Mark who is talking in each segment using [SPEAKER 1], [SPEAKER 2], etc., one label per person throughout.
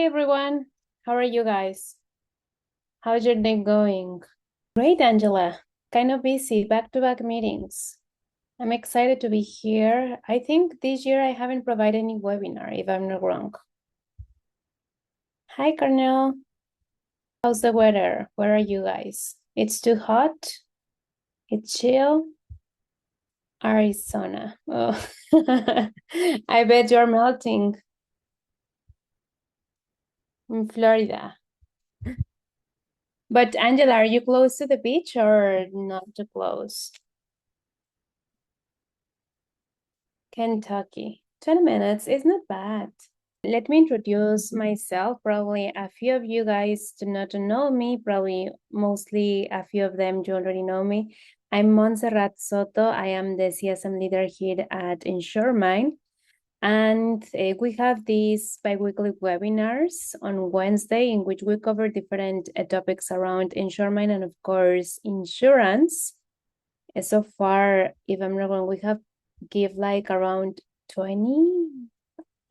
[SPEAKER 1] Hi, everyone. How are you guys? How's your day going? Great, Angela. Kind of busy, back-to-back meetings. I'm excited to be here. I think this year I haven't provided any webinar, if I'm not wrong. Hi, Carnell. How's the weather? Where are you guys? It's too hot? It's chill? Arizona. Oh, I bet you're melting in Florida. But Angela, are you close to the beach or not too close? Kentucky. 20 minutes is not bad. Let me introduce myself. Probably a few of you guys do not know me. Probably mostly a few of them you already know me. I'm Montserrat Soto. I am the CSM leader here at InsuredMine. And we have these bi-weekly webinars on Wednesday in which we cover different topics around InsuredMine and, of course, insurance. So far, if I'm not wrong, we have give like around 20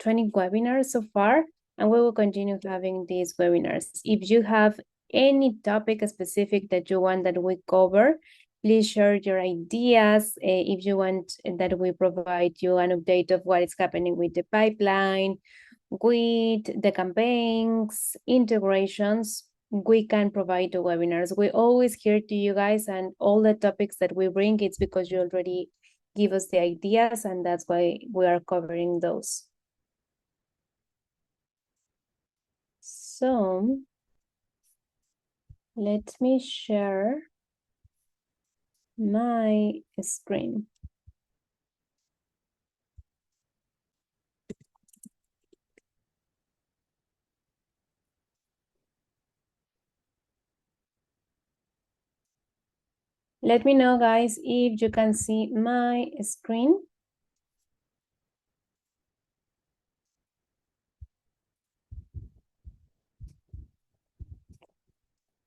[SPEAKER 1] webinars so far, and we will continue having these webinars. If you have any topic specific that you want that we cover, please share your ideas. If you want that we provide you an update of what is happening with the pipeline, with the campaigns, integrations, we can provide the webinars. We always hear to you guys, and all the topics that we bring, it's because you already give us the ideas, and that's why we are covering those. So let me share my screen. Let me know, guys, if you can see my screen.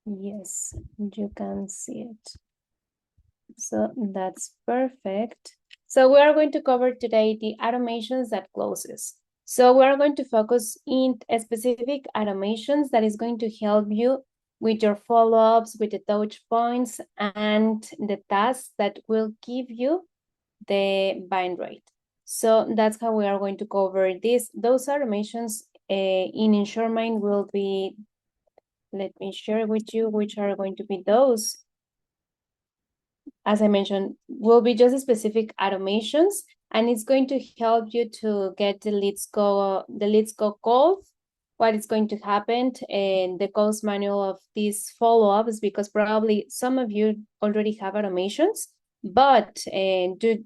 [SPEAKER 1] Yes, you can see it. So that's perfect. So we are going to cover today the automations that closes. So we are going to focus in specific automations that is going to help you with your follow-ups, with the touch points, and the tasks that will give you the bind rate. So that's how we are going to cover this. Those automations in InsuredMine will be, let me share with you which are going to be those. As I mentioned, will be just specific automations, and it's going to help you to get the leads go calls, what is going to happen, and the calls manual of these follow-ups, because probably some of you already have automations, but you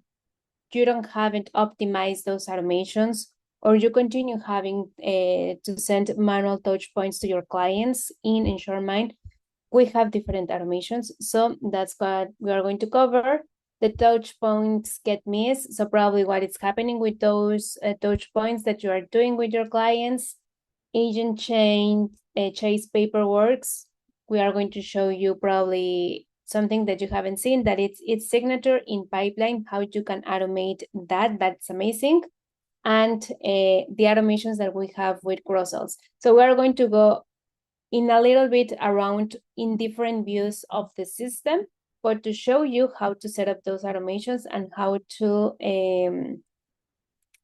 [SPEAKER 1] haven't optimized those automations, or you continue having to send manual touch points to your clients in InsuredMine. We have different automations, so that's what we are going to cover. The touch points get missed, so probably what is happening with those touch points that you are doing with your clients, agent chain, chase paperworks. We are going to show you probably something that you haven't seen, that it's signature in pipeline, how you can automate that. That's amazing. And the automations that we have with cross-sells. So we are going to go in a little bit around in different views of the system, but to show you how to set up those automations and how to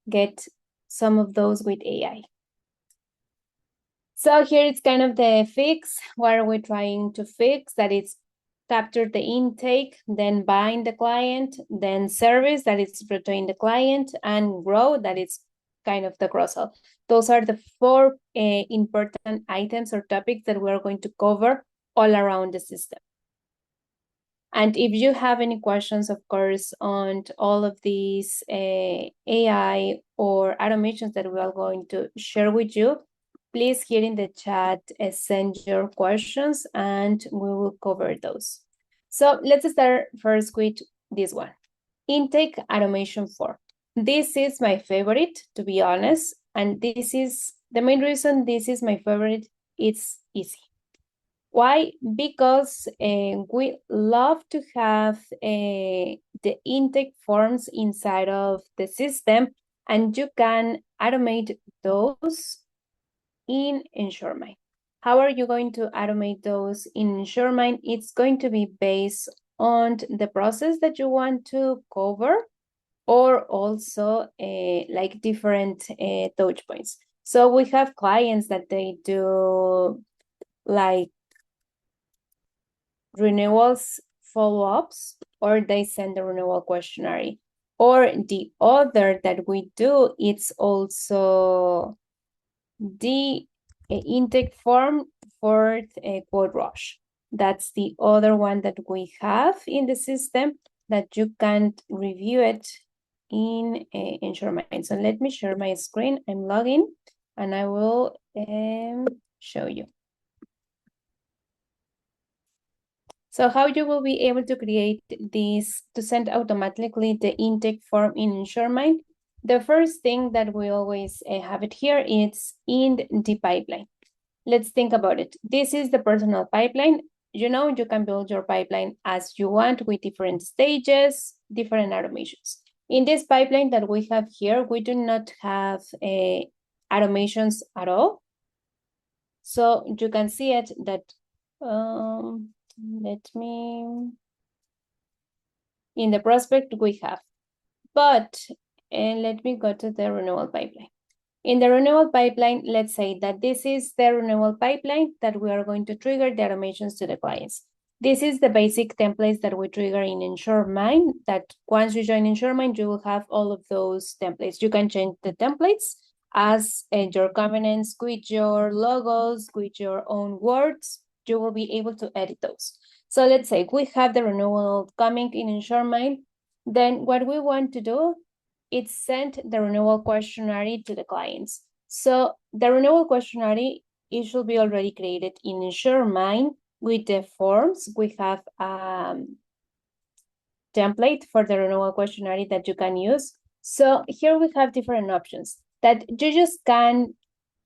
[SPEAKER 1] get some of those with AI. So here it's kind of the fix. What are we trying to fix? That it's capture the intake, then bind the client, then service, that it's retain the client, and grow, that it's kind of the cross-sell. Those are the four important items or topics that we're going to cover all around the system. And if you have any questions, of course, on all of these AI or automations that we are going to share with you, please here in the chat send your questions and we will cover those. So let's start first with this one. Intake automation 4. This is my favorite, to be honest, and this is the main reason this is my favorite. It's easy. Why? Because we love to have the intake forms inside of the system, and you can automate those in InsuredMine. How are you going to automate those in InsuredMine? It's going to be based on the process that you want to cover, or also like different touch points. So we have clients that they do like renewals follow-ups, or they send the renewal questionnaire. Or the other that we do, it's also the intake form for a quote rush. That's the other one that we have in the system that you can review it in InsuredMine. So let me share my screen. I'm logging and I will show you. So how you will be able to create this to send automatically the intake form in InsuredMine? The first thing that we always have it here is in the pipeline. Let's think about it. This is the personal pipeline. You know, you can build your pipeline as you want with different stages, different automations. In this pipeline that we have here, we do not have automations at all. So you can see it that, in the prospect we have, but let me go to the renewal pipeline. In the renewal pipeline, let's say that this is the renewal pipeline that we are going to trigger the automations to the clients. This is the basic templates that we trigger in InsuredMine, that once you join InsuredMine, you will have all of those templates. You can change the templates as your covenants, with your logos, with your own words. You will be able to edit those. So let's say we have the renewal coming in InsuredMine. Then what we want to do, it sent the renewal questionnaire to the clients. So the renewal questionnaire, it should be already created in InsuredMine with the forms. We have template for the renewal questionnaire that you can use. So here we have different options that you just can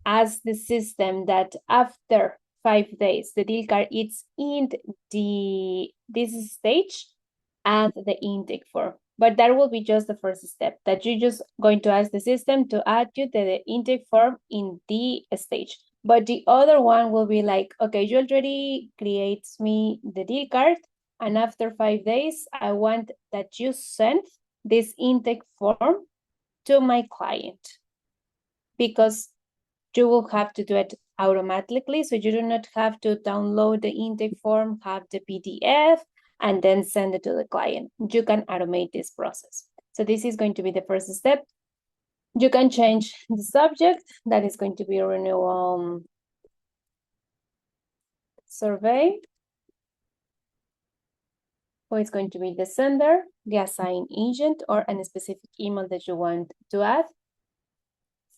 [SPEAKER 1] ask the system that after 5 days, the deal card is in this stage, add the intake form. But that will be just the first step, that you're just going to ask the system to add you the intake form in the stage. But the other one will be like, okay, you already creates me the deal card, and after 5 days, I want that you send this intake form to my client, because you will have to do it automatically. So you do not have to download the intake form, have the PDF, and then send it to the client. You can automate this process. So this is going to be the first step. You can change the subject. That is going to be a renewal survey. Or it's going to be the sender, the assigned agent, or a specific email that you want to add.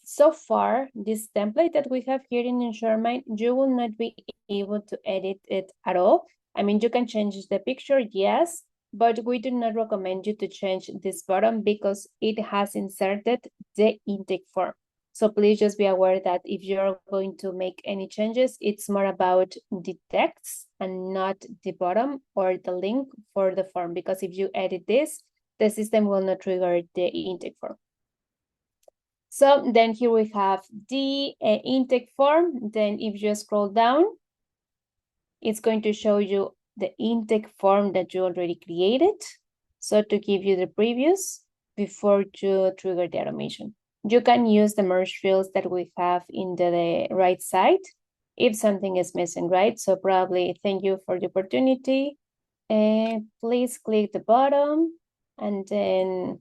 [SPEAKER 1] So far, this template that we have here in InsuredMine, you will not be able to edit it at all. I mean, you can change the picture, yes, but we do not recommend you to change this button because it has inserted the intake form. So please just be aware that if you're going to make any changes, it's more about the text and not the bottom or the link for the form, because if you edit this, the system will not trigger the intake form. So then here we have the intake form. Then if you scroll down, it's going to show you the intake form that you already created. So to give you the previews before you trigger the automation. You can use the merge fields that we have in the right side if something is missing, right? So probably thank you for the opportunity. Please click the bottom, and then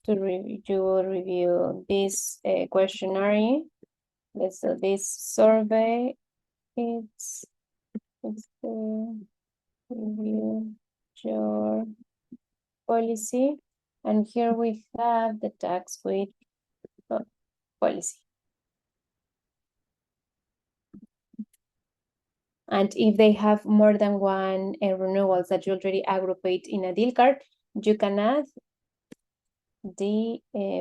[SPEAKER 1] you will review this questionnaire. So this survey, it's review your policy, and here we have the tax with policy. And if they have more than one renewals that you already aggregate in a deal card, you can add the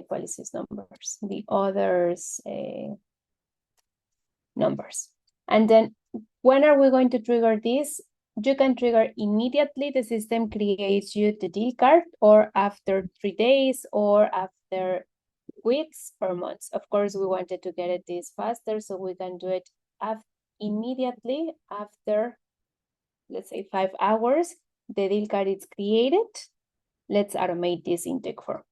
[SPEAKER 1] policies numbers, the others numbers. And then when are we going to trigger this? You can trigger immediately. The system creates you the deal card, or after 3 days, or after weeks or months. Of course, we wanted to get it this faster, so we can do it immediately after, let's say, 5 hours. The deal card is created. Let's automate this intake form.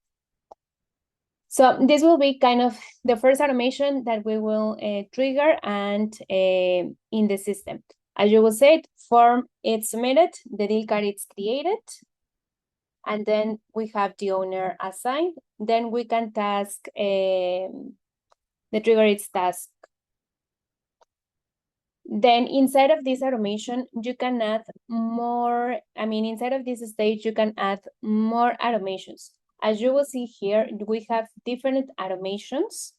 [SPEAKER 1] So this will be kind of the first automation that we will trigger and in the system. As you will say, form is submitted, the deal card is created, and then we have the owner assigned. Then we can task the trigger its task. Then inside of this automation, you can add more, inside of this stage, you can add more automations. As you will see here, we have different automations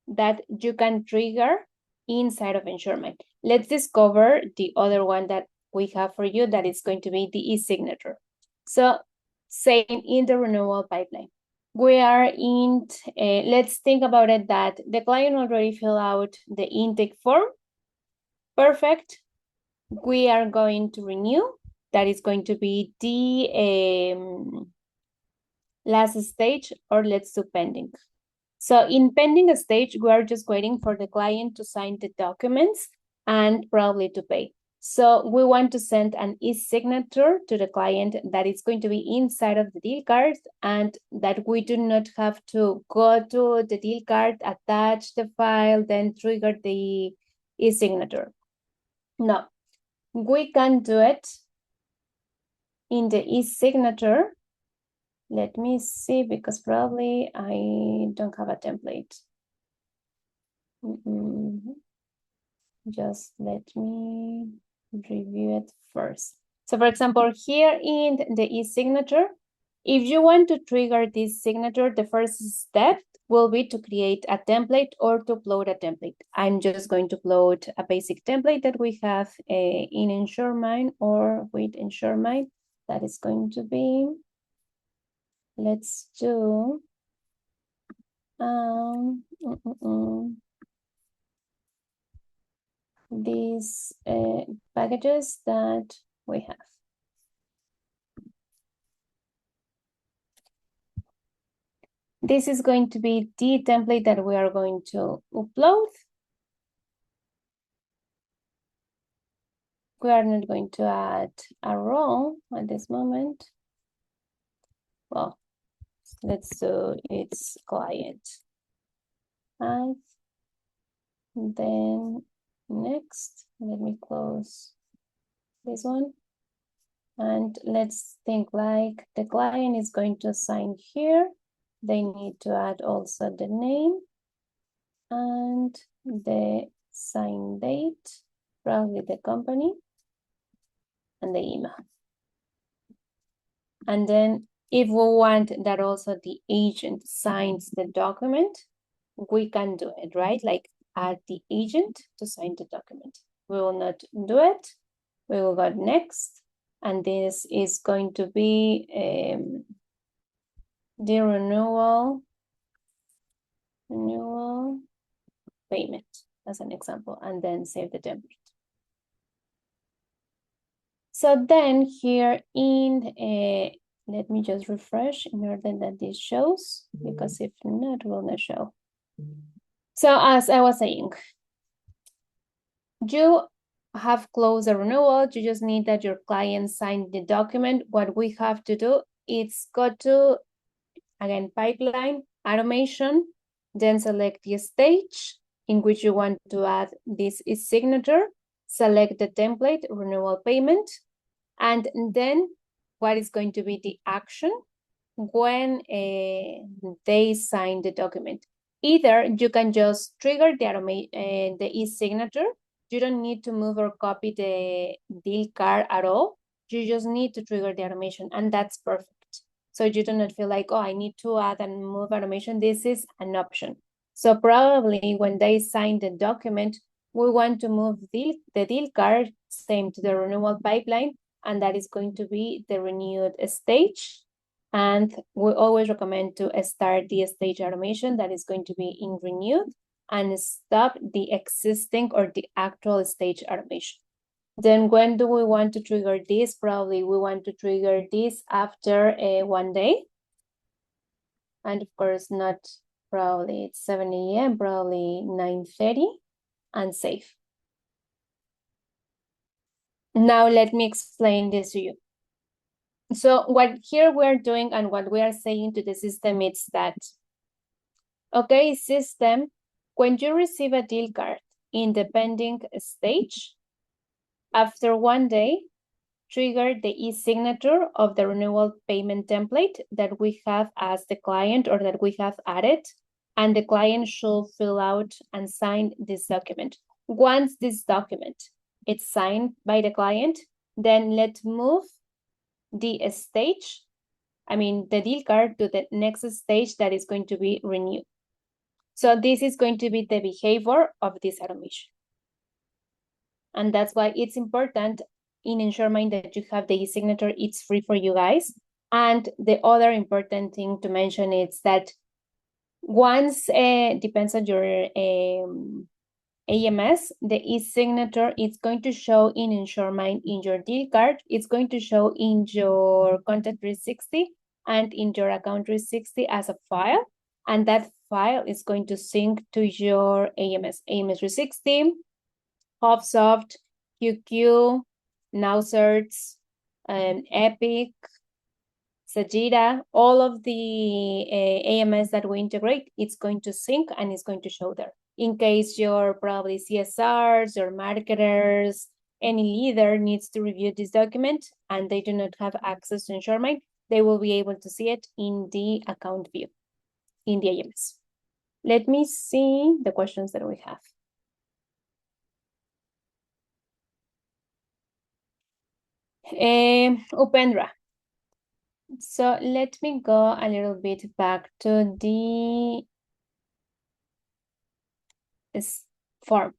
[SPEAKER 1] that you can trigger inside of InsuredMine. Let's discover the other one that we have for you, that is going to be the e-signature. So same in the renewal pipeline. We are in, let's think about it that the client already filled out the intake form. Perfect. We are going to renew. That is going to be the last stage, or let's do pending. So in pending stage, we are just waiting for the client to sign the documents and probably to pay. So we want to send an e-signature to the client that is going to be inside of the deal card, and that we do not have to go to the deal card, attach the file, then trigger the e-signature. No, we can do it in the e-signature. Let me see, because probably I don't have a template. Just let me review it first. So for example, here in the e-signature, if you want to trigger this signature, the first step will be to create a template or to upload a template. I'm just going to upload a basic template that we have in InsuredMine or with InsuredMine. That is going to be, let's do these packages that we have. This is going to be the template that we are going to upload. We are not going to add a row at this moment. Well, let's do its client. And then next, let me close this one. And let's think like the client is going to sign here. They need to add also the name and the sign date, probably the company, and the email. And then if we want that also the agent signs the document, we can do it, right? Like add the agent to sign the document. We will not do it. We will go next. And this is going to be the renewal payment as an example, and then save the template. So then here in, let me just refresh in order that this shows, because if not, it will not show. So as I was saying, you have closed the renewal. You just need that your client sign the document. What we have to do is go to, again, pipeline, automation, then select the stage in which you want to add this e-signature, select the template, renewal payment, and then what is going to be the action when they sign the document. Either you can just trigger the e-signature. You don't need to move or copy the deal card at all. You just need to trigger the automation, and that's perfect. So you do not feel like, oh, I need to add and move automation. This is an option. So probably when they sign the document, we want to move the deal card, same to the renewal pipeline, and that is going to be the renewed stage. And we always recommend to start the stage automation that is going to be in renewed, and stop the existing or the actual stage automation. Then when do we want to trigger this? Probably we want to trigger this after 1 day. And of course not Probably it's 7 a.m., probably 9:30, and save. Now let me explain this to you. So what here we're doing and what we are saying to the system is that, okay, system, when you receive a deal card in the pending stage, after 1 day, trigger the e-signature of the renewal payment template that we have as the client or that we have added, and the client should fill out and sign this document. Once this document is signed by the client, then let's move the stage, the deal card to the next stage that is going to be renewed. So this is going to be the behavior of this automation. And that's why it's important in InsuredMine that you have the e-signature. It's free for you guys. And the other important thing to mention is that once, depends on your AMS, the e-signature is going to show in InsuredMine in your deal card. It's going to show in your Contact 360 and in your Account 360 as a file. And that file is going to sync to your AMS 360, HubSoft, QQ, NowCerts, Epic, Sajida, all of the AMS that we integrate, it's going to sync and it's going to show there. In case your probably CSRs or marketers, any leader needs to review this document and they do not have access to InsuredMine, they will be able to see it in the account view, in the AMS. Let me see the questions that we have. Upendra. So let me go a little bit back to the form.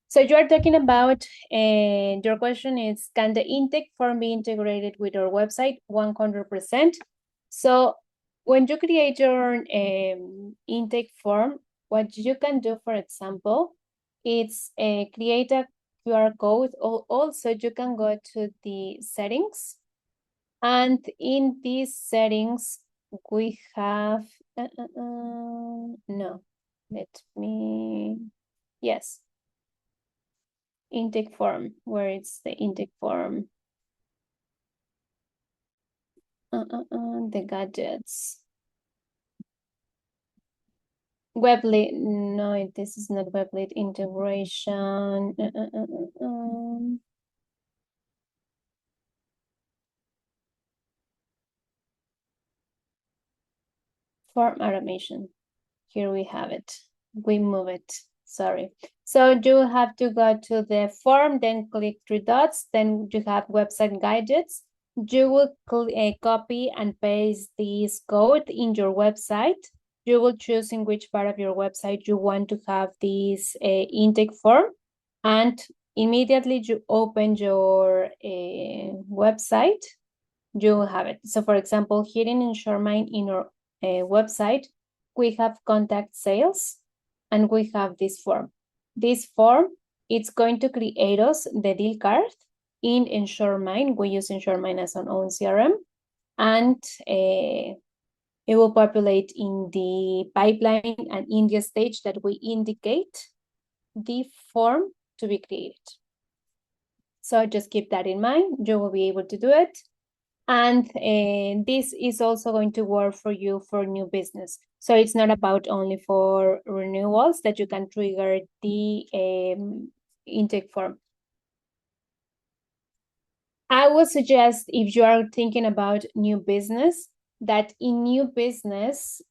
[SPEAKER 1] So you are talking about, your question is, can the intake form be integrated with our website? 100%. So when you create your intake form, what you can do, for example, it's create a QR code. Also, you can go to the settings. And in these settings, we have, no, let me, yes. Intake form, where it's the intake form. The gadgets. Web lead, no, this is not web lead integration. Form automation. Here we have it. We move it. Sorry. So you have to go to the form, then click 3 dots, then you have website gadgets. You will copy and paste this code in your website. You will choose in which part of your website you want to have this intake form, and immediately you open your website, you will have it. So for example, here in InsuredMine in our website, we have contact sales and we have this form. This form, it's going to create us the deal card in InsuredMine. We use InsuredMine as an own CRM, and it will populate in the pipeline and in the stage that we indicate the form to be created. So just keep that in mind. You will be able to do it. And this is also going to work for you for new business. So it's not about only for renewals that you can trigger the intake form. I would suggest, if you are thinking about new business, that in new business,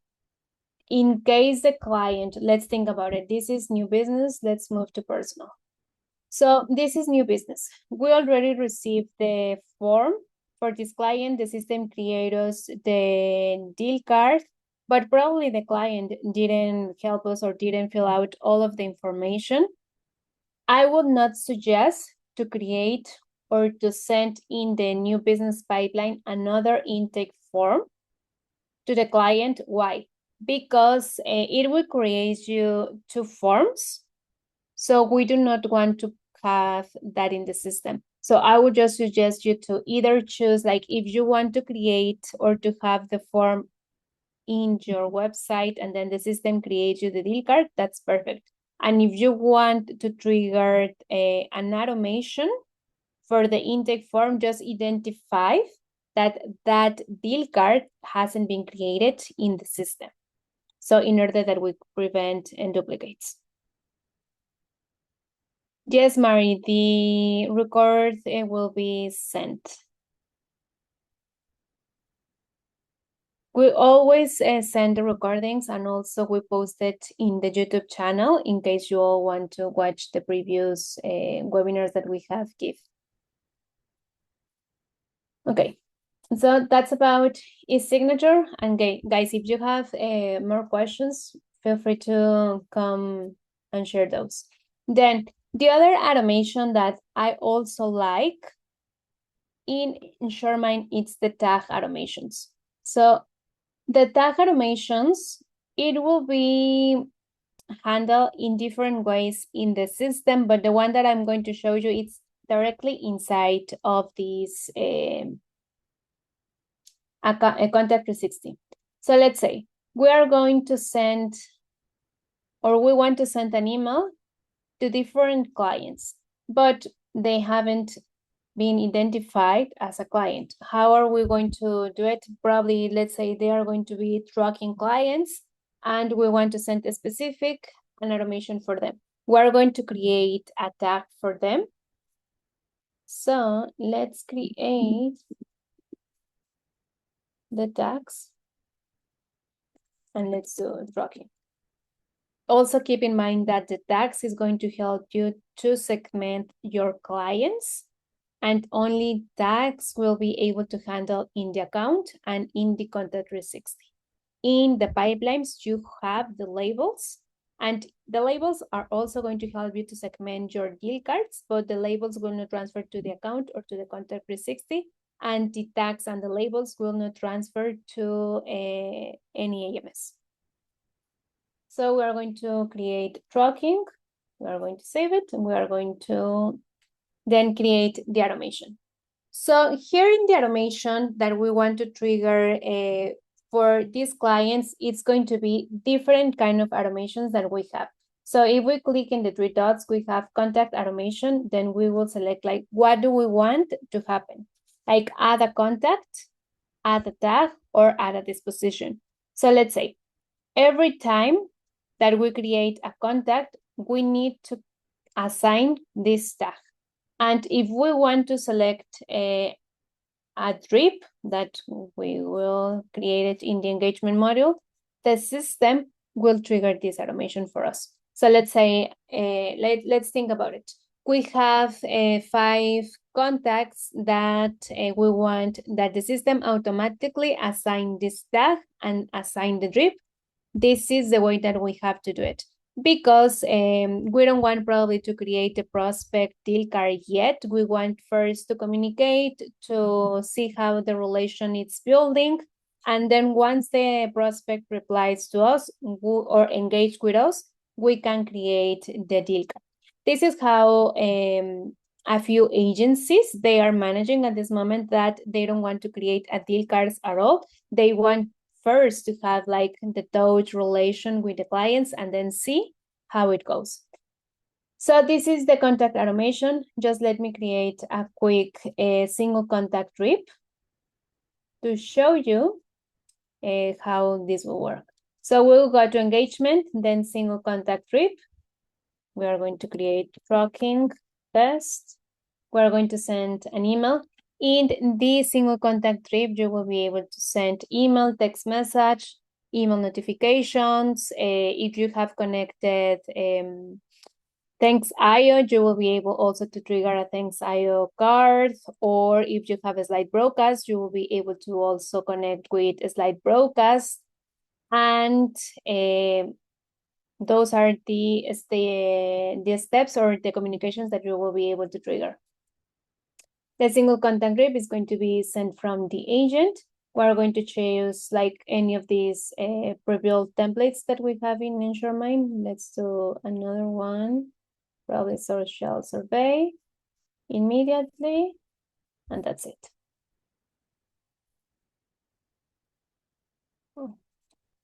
[SPEAKER 1] in case the client, let's think about it. This is new business. Let's move to personal. So this is new business. We already received the form for this client. The system created us the deal card, but probably the client didn't help us or didn't fill out all of the information. I would not suggest to create or to send in the new business pipeline another intake form to the client. Why? Because it will create you 2 forms. So we do not want to have that in the system. So I would just suggest you to either choose, like, if you want to create or to have the form in your website and then the system creates you the deal card, that's perfect. And if you want to trigger an automation for the intake form, just identify that that deal card hasn't been created in the system. So in order that we prevent duplicates. Yes, Mari, the record will be sent. We always send the recordings, and also we post it in the YouTube channel in case you all want to watch the previous webinars that we have give. Okay, so that's about e-signature. And guys, if you have more questions, feel free to come and share those. Then the other automation that I also like in InsuredMine, it's the tag automations. So the tag automations, it will be handled in different ways in the system, but the one that I'm going to show you, it's directly inside of this a Contact 360. So let's say we are going to send, or we want to send an email to different clients, but they haven't been identified as a client. How are we going to do it? Probably, let's say they are going to be tracking clients and we want to send a specific an automation for them. We're going to create a tag for them. So let's create the tags and let's do tracking. Also keep in mind that the tags is going to help you to segment your clients, and only tags will be able to handle in the account and in the Contact 360. In the pipelines, you have the labels, and the labels are also going to help you to segment your deal cards, but the labels will not transfer to the account or to the Contact 360, and the tags and the labels will not transfer to any AMS. So we are going to create tracking, we are going to save it, and we are going to then create the automation. So here in the automation that we want to trigger for these clients, it's going to be different kind of automations that we have. So if we click in the three dots, we have contact automation, then we will select like, what do we want to happen? Like add a contact, add a tag, or add a disposition. So let's say every time that we create a contact, we need to assign this tag. And if we want to select a drip that we will create it in the engagement module, the system will trigger this automation for us. So let's say, let's think about it. We have 5 contacts that we want that the system automatically assign this tag and assign the drip. This is the way that we have to do it, because we don't want probably to create a prospect deal card yet. We want first to communicate, to see how the relation is building. And then once the prospect replies to us or engage with us, we can create the deal card. This is how a few agencies, they are managing at this moment, that they don't want to create a deal cards at all. They want first to have like the touch relation with the clients and then see how it goes. So this is the contact automation. Just let me create a quick single contact drip to show you how this will work. So we'll go to engagement, then single contact drip. We are going to create tracking test. We're going to send an email. In this single contact drip, you will be able to send email, text message, email notifications. If you have connected Thanks IO, you will be able also to trigger a Thanks IO card. Or if you have a slide broadcast, you will be able to also connect with a slide broadcast. And those are the steps or the communications that you will be able to trigger. The single contact drip is going to be sent from the agent. We're going to choose like any of these pre-built templates that we have in InsuredMine. Let's do another one, probably social survey immediately, and that's it.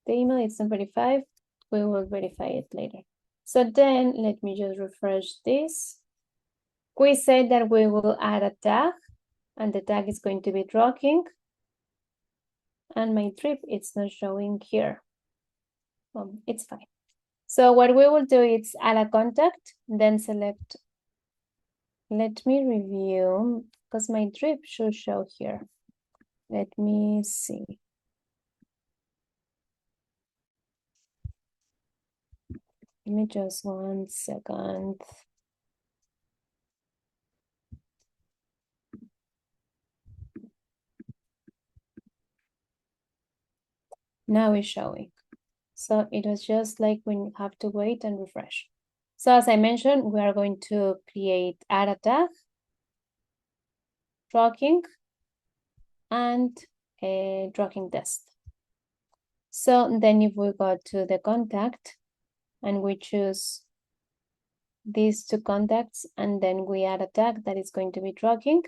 [SPEAKER 1] the email, it's not verified. We will verify it later. So then let me just refresh this. We said that we will add a tag, and the tag is going to be tracking. And my trip, it's not showing here. It's fine. So what we will do is add a contact, then select, let me review, because my trip should show here. Let me see. Give me just 1 second. Now it's showing. So it was just like when you have to wait and refresh. So as I mentioned, we are going to add a tag, tracking, and a tracking test. So then if we go to the contact and we choose these two contacts, and then we add a tag that is going to be tracking,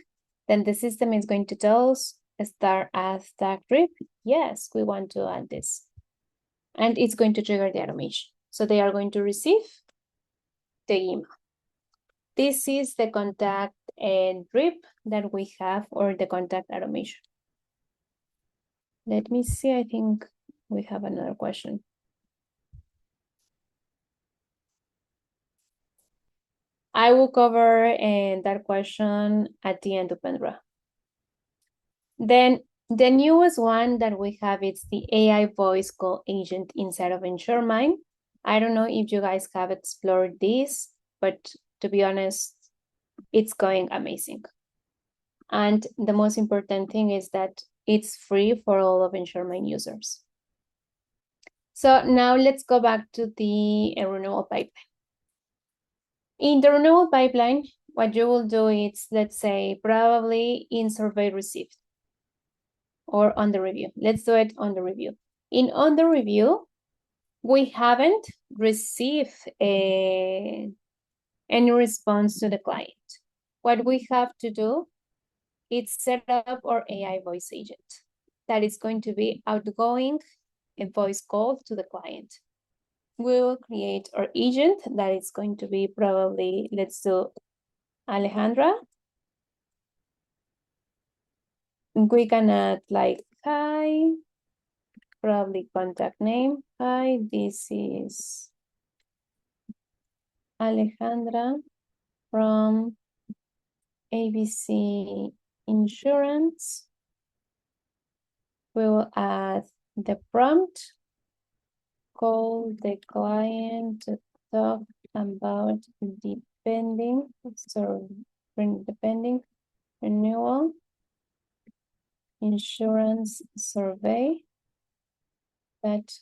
[SPEAKER 1] then the system is going to tell us start as tag trip. Yes, we want to add this. And it's going to trigger the automation. So they are going to receive the email. This is the contact drip that we have, or the contact automation. Let me see, I think we have another question. I will cover that question at the end of Pendra. Then the newest one that we have, it's the AI voice call agent inside of InsuredMine. I don't know if you guys have explored this, but to be honest, it's going amazing. And the most important thing is that it's free for all of InsuredMine users. So now let's go back to the renewal pipeline. In the renewal pipeline, what you will do is, let's say, probably in survey received or on the review. Let's do it on the review. In on the review, we haven't received any response to the client. What we have to do is set up our AI voice agent that is going to be outgoing a voice call to the client. We will create our agent that is going to be probably, let's do Alejandra. We can add like, hi, probably contact name. Hi, this is Alejandra from ABC Insurance. We will add the prompt, call the client to talk about the pending renewal insurance survey that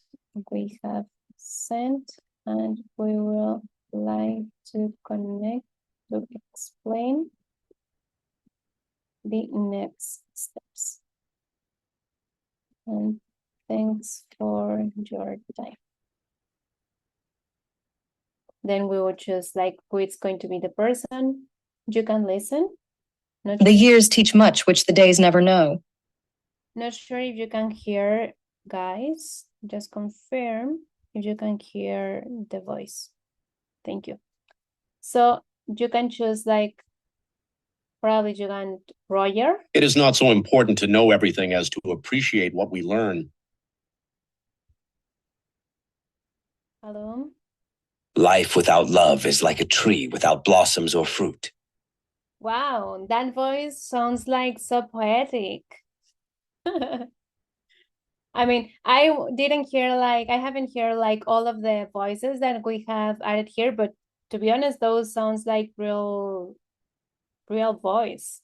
[SPEAKER 1] we have sent, and we will like to connect to explain the next steps. And thanks for your time. Then we will choose like who it's going to be the person. You can listen.
[SPEAKER 2] The years teach much which the days never know.
[SPEAKER 1] Not sure if you can hear, guys. Just confirm if you can hear the voice. Thank you. So you can choose like, probably you can Roger.
[SPEAKER 3] It is not so important to know everything as to appreciate what we learn.
[SPEAKER 1] Hello.
[SPEAKER 4] Life without love is like a tree without blossoms or fruit.
[SPEAKER 1] Wow, that voice sounds like so poetic. I mean, I haven't heard like all of the voices that we have added here, but to be honest, those sounds like real voice.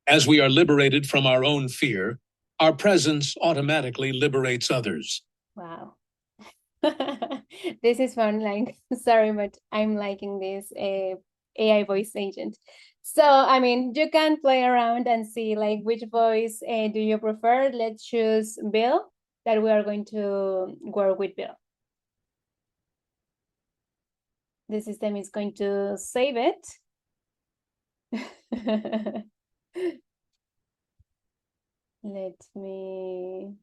[SPEAKER 3] As we are liberated from our own fear, our presence automatically liberates others.
[SPEAKER 1] Wow. This is fun, like, sorry, but I'm liking this AI voice agent. So, I mean, you can play around and see like which voice do you prefer. Let's choose Bill, that we are going to work with Bill. The system is going to save it. Let me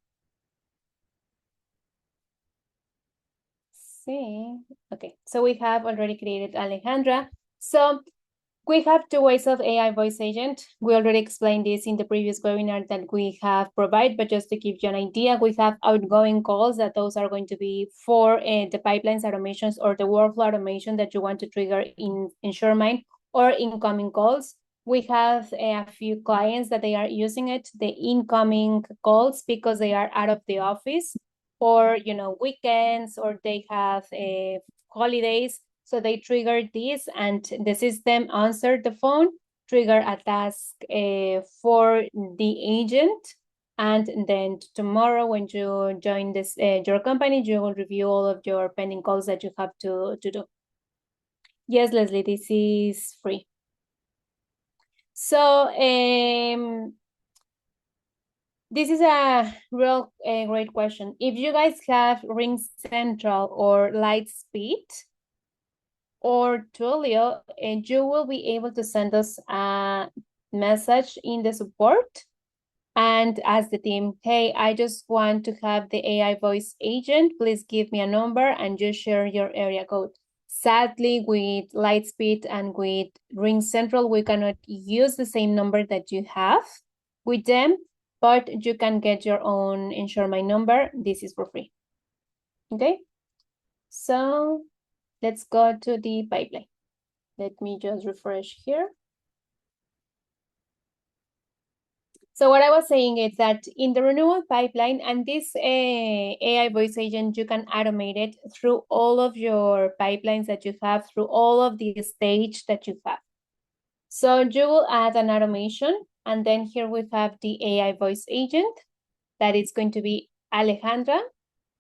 [SPEAKER 1] see. Okay, so we have already created Alejandra. So we have two ways of AI voice agent. We already explained this in the previous webinar that we have provided, but just to give you an idea, we have outgoing calls that those are going to be for the pipelines automations or the workflow automation that you want to trigger in InsuredMine, or incoming calls. We have a few clients that they are using it, the incoming calls, because they are out of the office, or weekends, or they have holidays. So they trigger this and the system answered the phone, trigger a task for the agent. And then tomorrow when you join this your company, you will review all of your pending calls that you have to do. Yes, Leslie, this is free. So this is a real great question. If you guys have Ring Central or Lightspeed, or Twilio, and you will be able to send us a message in the support and ask the team, hey, I just want to have the AI voice agent. Please give me a number and just share your area code. Sadly, with Lightspeed and with Ring Central, we cannot use the same number that you have with them, but you can get your own InsuredMine number. This is for free. Okay, so let's go to the pipeline. Let me just refresh here. So what I was saying is that in the renewal pipeline, and this AI voice agent, you can automate it through all of your pipelines that you have, through all of the stage that you have. So you will add an automation, and then here we have the AI voice agent that is going to be Alejandra,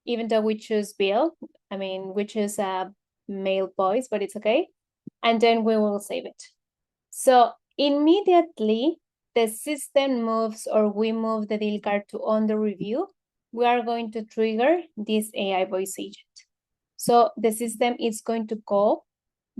[SPEAKER 1] even though we choose Bill. I mean, we choose a male voice, but it's okay. And then we will save it. So immediately the system moves, or we move the deal card to under review, we are going to trigger this AI voice agent. So the system is going to call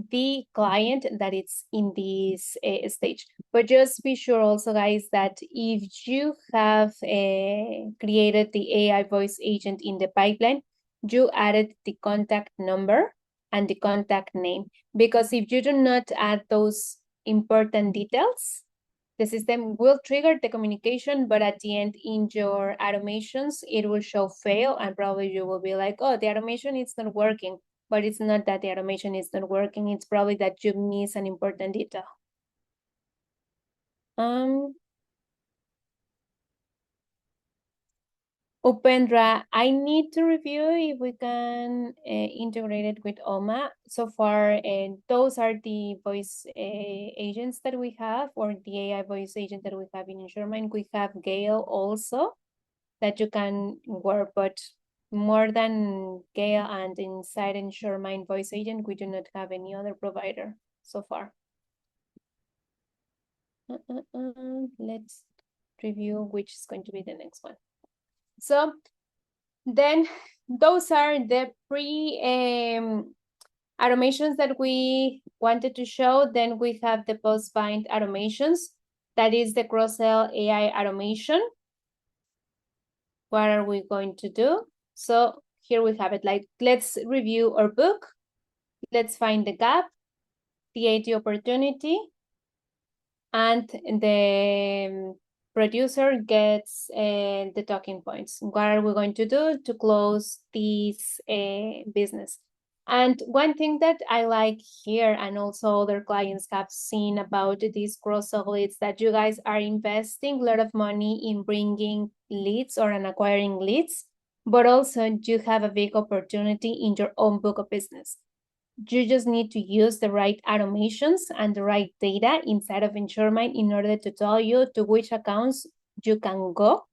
[SPEAKER 1] the client that it's in this stage. But just be sure also, guys, that if you have created the AI voice agent in the pipeline, you added the contact number and the contact name. Because if you do not add those important details, the system will trigger the communication, but at the end in your automations, it will show fail, and probably you will be like, oh, the automation is not working. But it's not that the automation is not working. It's probably that you miss an important detail. Upendra, I need to review if we can integrate it with OMA. So far, those are the voice agents that we have, or the AI voice agent that we have in InsuredMine. We have Gale also that you can work, but more than Gale and inside InsuredMine voice agent, we do not have any other provider so far. Let's review which is going to be the next one. So then those are the automations that we wanted to show. Then we have the post-bind automations. That is the cross-sell AI automation. What are we going to do? So here we have it. Like, let's review our book. Let's find the gap, create the opportunity, and the producer gets the talking points. What are we going to do to close this business? And one thing that I like here, and also other clients have seen about these cross-sell leads, that you guys are investing a lot of money in bringing leads or in acquiring leads, but also you have a big opportunity in your own book of business. You just need to use the right automations and the right data inside of InsuredMine in order to tell you to which accounts you can go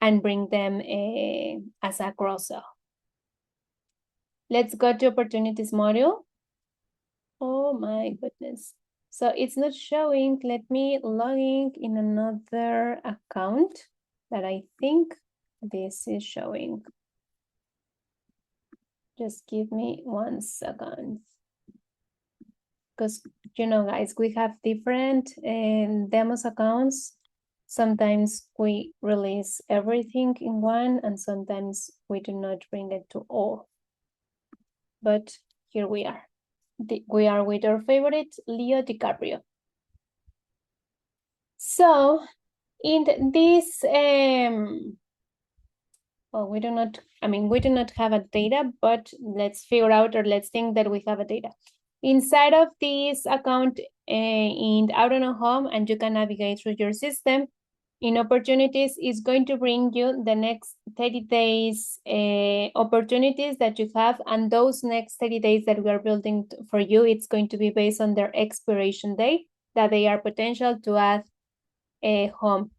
[SPEAKER 1] and bring them as a cross-sell. Let's go to opportunities module. Oh my goodness. So it's not showing. Let me log in another account that I think this is showing. Just give me 1 second. Because, guys, we have different demos accounts. Sometimes we release everything in one, and sometimes we do not bring it to all. but here we are. We are with our favorite Leo DiCaprio. So in this, well, we do not have a data, but let's figure out, or let's think that we have a data. Inside of this account in I don't know home, and you can navigate through your system, in opportunities is going to bring you the next 30 days opportunities that you have, and those next 30 days that we are building for you, it's going to be based on their expiration date, that they are potential to add a home.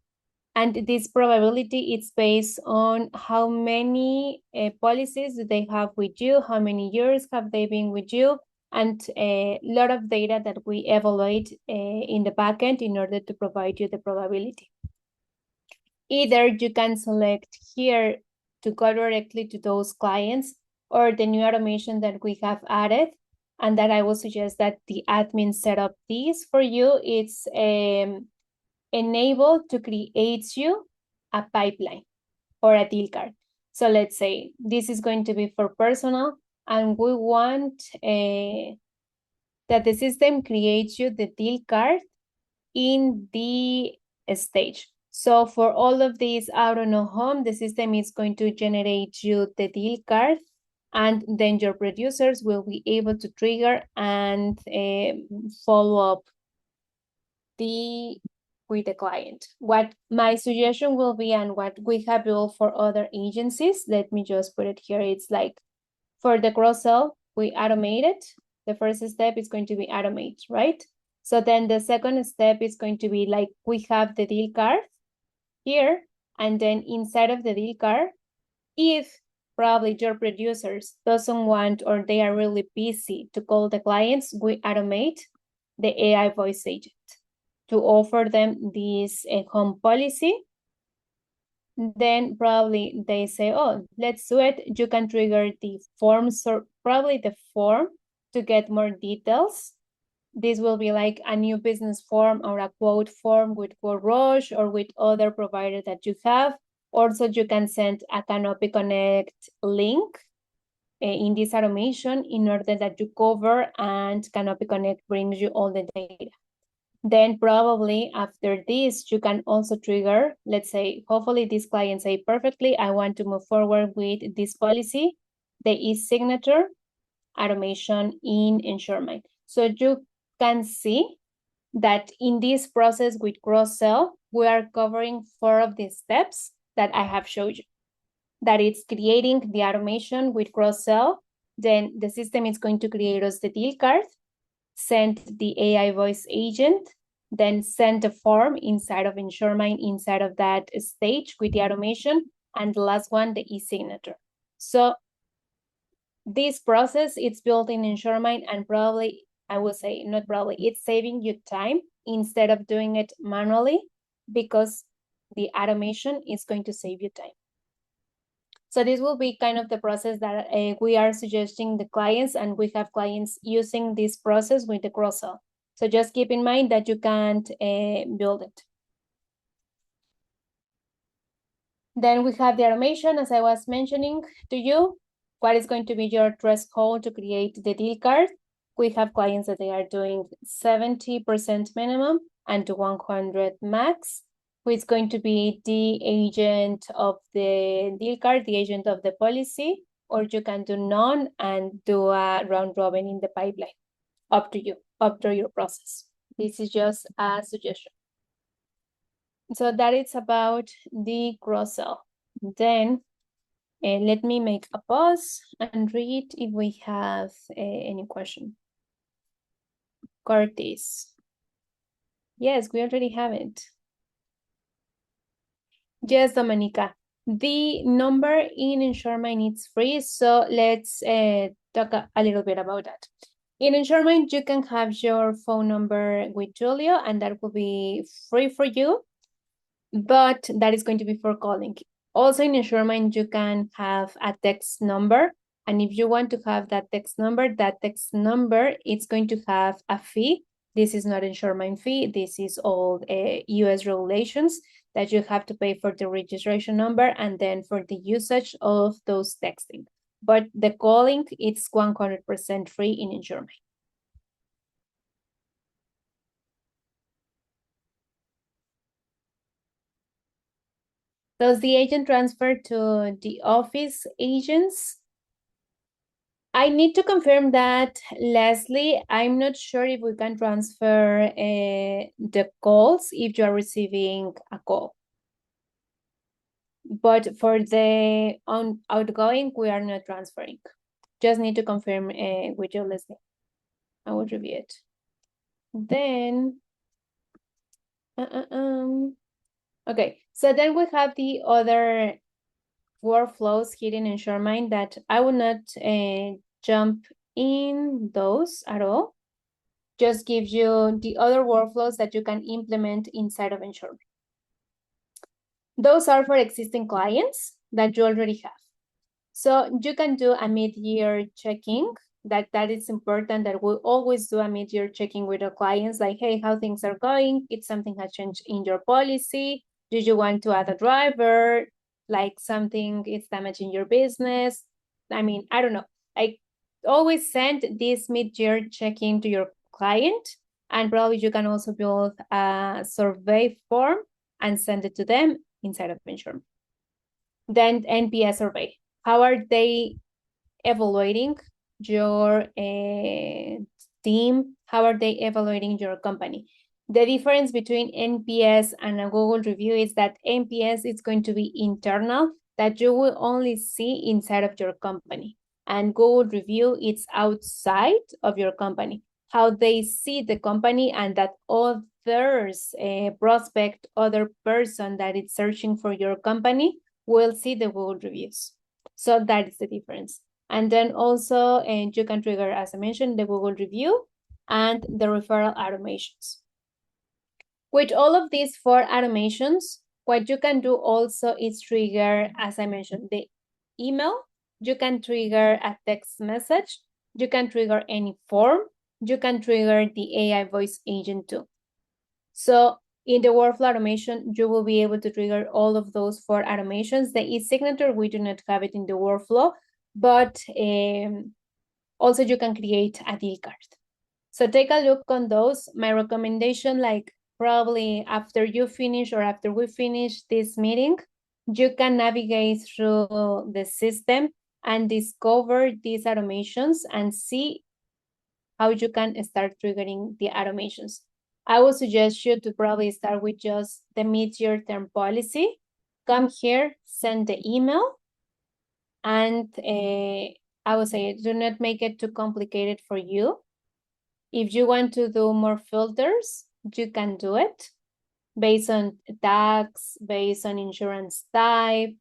[SPEAKER 1] And this probability, it's based on how many policies do they have with you, how many years have they been with you, and a lot of data that we evaluate in the backend in order to provide you the probability. Either you can select here to go directly to those clients, or the new automation that we have added, and that I will suggest that the admin set up this for you. It's enable to create you a pipeline or a deal card. So let's say this is going to be for personal, and we want that the system creates you the deal card in the stage. So for all of these out on a home, the system is going to generate you the deal card, and then your producers will be able to trigger and follow up with the client. What my suggestion will be, and what we have built for other agencies, let me just put it here. It's like for the cross-sell, we automate it. The first step is going to be automate, right? So then the second step is going to be like, we have the deal card here, and then inside of the deal card, if probably your producers doesn't want, or they are really busy to call the clients, we automate the AI voice agent to offer them this home policy. Then probably they say, oh, let's do it. You can trigger the forms, or probably the form to get more details. This will be like a new business form or a quote form with Roche or with other provider that you have. Also, you can send a Canopy Connect link in this automation in order that you cover, and Canopy Connect brings you all the data. Then probably after this, you can also trigger, let's say, hopefully this client say perfectly, I want to move forward with this policy, the e-signature automation in InsuredMine. So you can see that in this process with cross-sell, we are covering 4 of the steps that I have showed you. That it's creating the automation with cross-sell, then the system is going to create us the deal card, send the AI voice agent, then send a form inside of InsuredMine, inside of that stage with the automation, and the last one, the e-signature. So this process, it's built in InsuredMine, and probably, I will say, not probably, it's saving you time instead of doing it manually, because the automation is going to save you time. So this will be kind of the process that we are suggesting the clients, and we have clients using this process with the cross-sell. So just keep in mind that you can't build it. Then we have the automation, as I was mentioning to you. What is going to be your threshold to create the deal card? We have clients that they are doing 70% minimum and 100 max, who is going to be the agent of the deal card, the agent of the policy, or you can do none and do a round robin in the pipeline. Up to you, up to your process. This is just a suggestion. So that is about the cross-sell. Then let me make a pause and read if we have any question. Curtis. Yes, we already have it. Yes, Dominica. The number in InsuredMine is free, so let's talk a little bit about that. In InsuredMine, you can have your phone number with Julio, and that will be free for you, but that is going to be for calling. Also in InsuredMine, you can have a text number, and if you want to have that text number, it's going to have a fee. This is not InsuredMine fee. This is all US regulations that you have to pay for the registration number and then for the usage of those texting. but the calling, it's 100% free in InsuredMine. Does the agent transfer to the office agents? I need to confirm that, Leslie. I'm not sure if we can transfer the calls if you are receiving a call. But for the outgoing, we are not transferring. Just need to confirm with you, Leslie. I will review it. Then, okay. So then we have the other workflows hidden in InsuredMine that I will not jump in those at all. Just give you the other workflows that you can implement inside of InsuredMine. Those are for existing clients that you already have. So you can do a mid-year checking. That is important, that we always do a mid-year checking with our clients, like, hey, how things are going, if something has changed in your policy, do you want to add a driver, like something is damaging your business. I mean, I don't know. I always send this mid-year check-in to your client, and probably you can also build a survey form and send it to them inside of InsuredMine. Then NPS survey. How are they evaluating your team? How are they evaluating your company? The difference between NPS and a Google review is that NPS is going to be internal, that you will only see inside of your company. And Google review, it's outside of your company. How they see the company, and that others, prospect, other person that is searching for your company will see the Google reviews. So that is the difference. And then also, you can trigger, as I mentioned, the Google review and the referral automations. With all of these 4 automations, what you can do also is trigger, as I mentioned, the email. You can trigger a text message. You can trigger any form. You can trigger the AI voice agent too. So in the workflow automation, you will be able to trigger all of those 4 automations. The e-signature, we do not have it in the workflow, but also you can create a deal card. So take a look on those. My recommendation, like probably after you finish or after we finish this meeting, you can navigate through the system and discover these automations and see how you can start triggering the automations. I would suggest you to probably start with just the mid-year term policy. Come here, send the email, and I would say do not make it too complicated for you. If you want to do more filters, you can do it based on tax, based on insurance type,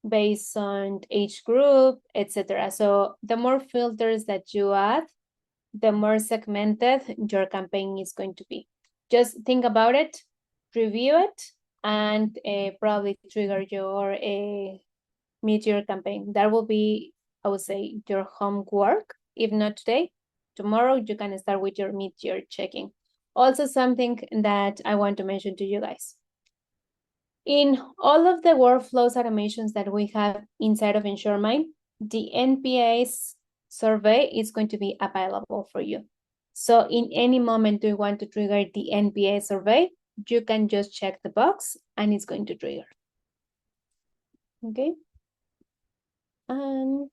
[SPEAKER 1] based on age group, etc. So the more filters that you add, the more segmented your campaign is going to be. Just think about it, review it, and probably trigger your mid-year campaign. That will be, I would say, your homework. If not today, tomorrow you can start with your mid-year checking. Also, something that I want to mention to you guys. In all of the workflows automations that we have inside of InsuredMine, the NPS survey is going to be available for you. So in any moment you want to trigger the NPS survey, you can just check the box and it's going to trigger. Okay. And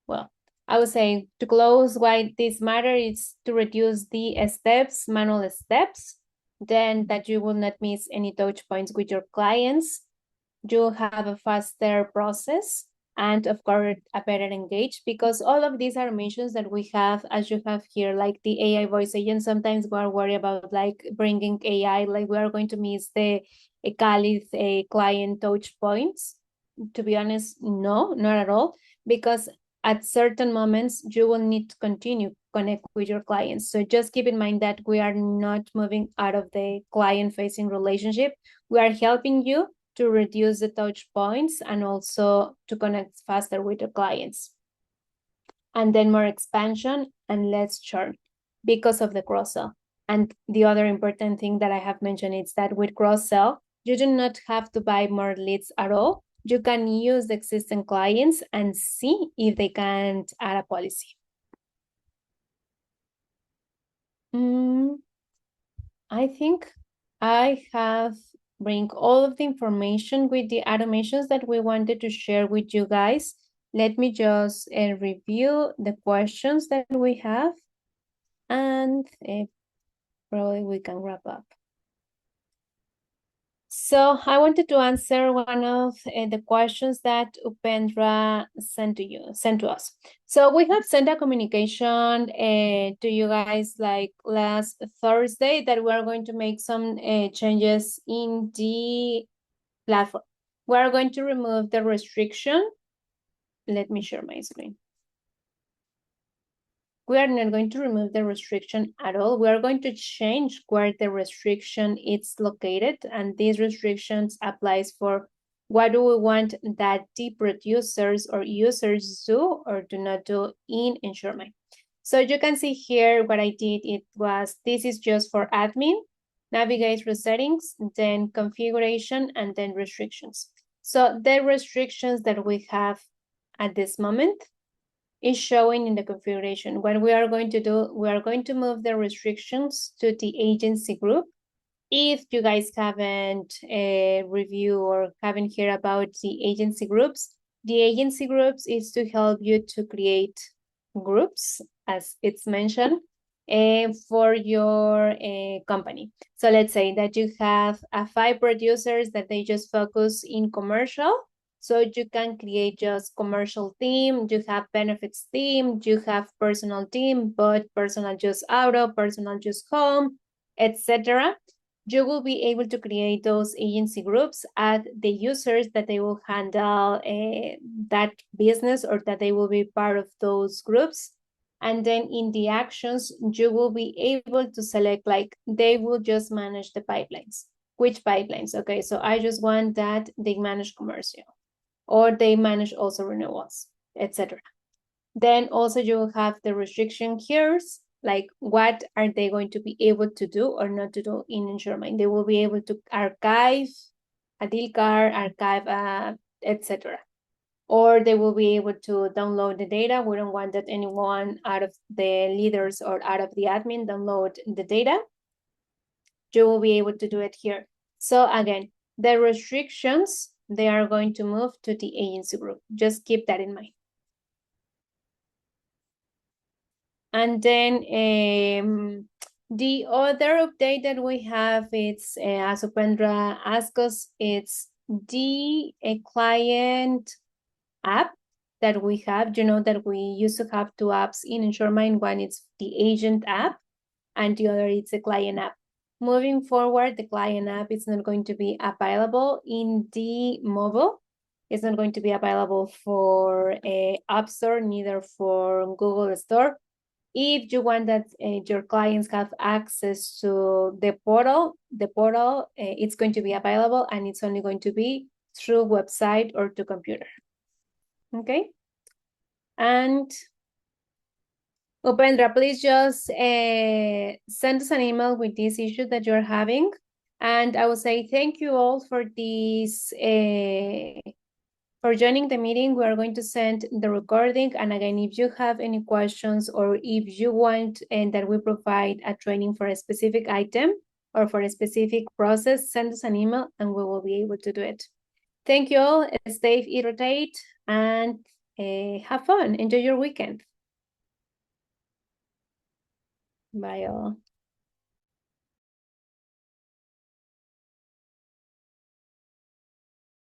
[SPEAKER 1] well, I would say to close, why this matter is to reduce the steps, manual steps, then that you will not miss any touch points with your clients. You have a faster process and of course a better engage, because all of these automations that we have, as you have here, like the AI voice agent, sometimes we are worried about like bringing AI, like we are going to miss the client touch points. To be honest, no, not at all, because at certain moments you will need to continue connect with your clients. So just keep in mind that we are not moving out of the client facing relationship. We are helping you to reduce the touch points and also to connect faster with your clients. And then more expansion and less churn because of the cross-sell. And the other important thing that I have mentioned is that with cross-sell, you do not have to buy more leads at all. you can use the existing clients and see if they can add a policy. I think I have bring all of the information with the automations that we wanted to share with you guys. Let me just review the questions that we have, and probably we can wrap up. So I wanted to answer one of the questions that Upendra sent to us. So we have sent a communication to you guys like last Thursday that we are going to make some changes in the platform. We are going to remove the restriction. Let me share my screen. We are not going to remove the restriction at all. We are going to change where the restriction is located, and these restrictions applies for what do we want that the producers or users do or do not do in InsuredMine. So you can see here what I did. This is just for admin, navigate through settings, then configuration, and then restrictions. So the restrictions that we have at this moment is showing in the configuration. What we are going to do, we are going to move the restrictions to the agency group. If you guys haven't reviewed or haven't heard about the agency groups is to help you to create groups, as it's mentioned, for your company. So let's say that you have 5 producers that they just focus in commercial. So you can create just commercial team, you have benefits team, you have personal team, but personal just auto, personal just home, etc. You will be able to create those agency groups at the users that they will handle that business or that they will be part of those groups. And then in the actions, you will be able to select like they will just manage the pipelines. Which pipelines? Okay, so I just want that they manage commercial, or they manage also renewals, etc. Then also you will have the restriction here, like what are they going to be able to do or not to do in InsuredMine. They will be able to archive a deal card, archive, etc. Or they will be able to download the data. We don't want that anyone out of the leaders or out of the admin download the data. You will be able to do it here. So again, the restrictions, they are going to move to the agency group. Just keep that in mind. And then the other update that we have, it's as Upendra asked us, it's the client app that we have. You know that we used to have 2 apps in InsuredMine. One is the agent app and the other is the client app. Moving forward, the client app is not going to be available in the mobile. It's not going to be available for App Store, neither for Google Store. If you want that your clients have access to the portal, it's going to be available and it's only going to be through website or to computer. Okay. And Upendra, please just send us an email with this issue that you're having. And I will say thank you all for this, for joining the meeting. We are going to send the recording. And again, if you have any questions or if you want that we provide a training for a specific item or for a specific process, send us an email and we will be able to do it. Thank you all. Stay irritated and have fun. Enjoy your weekend. Bye all.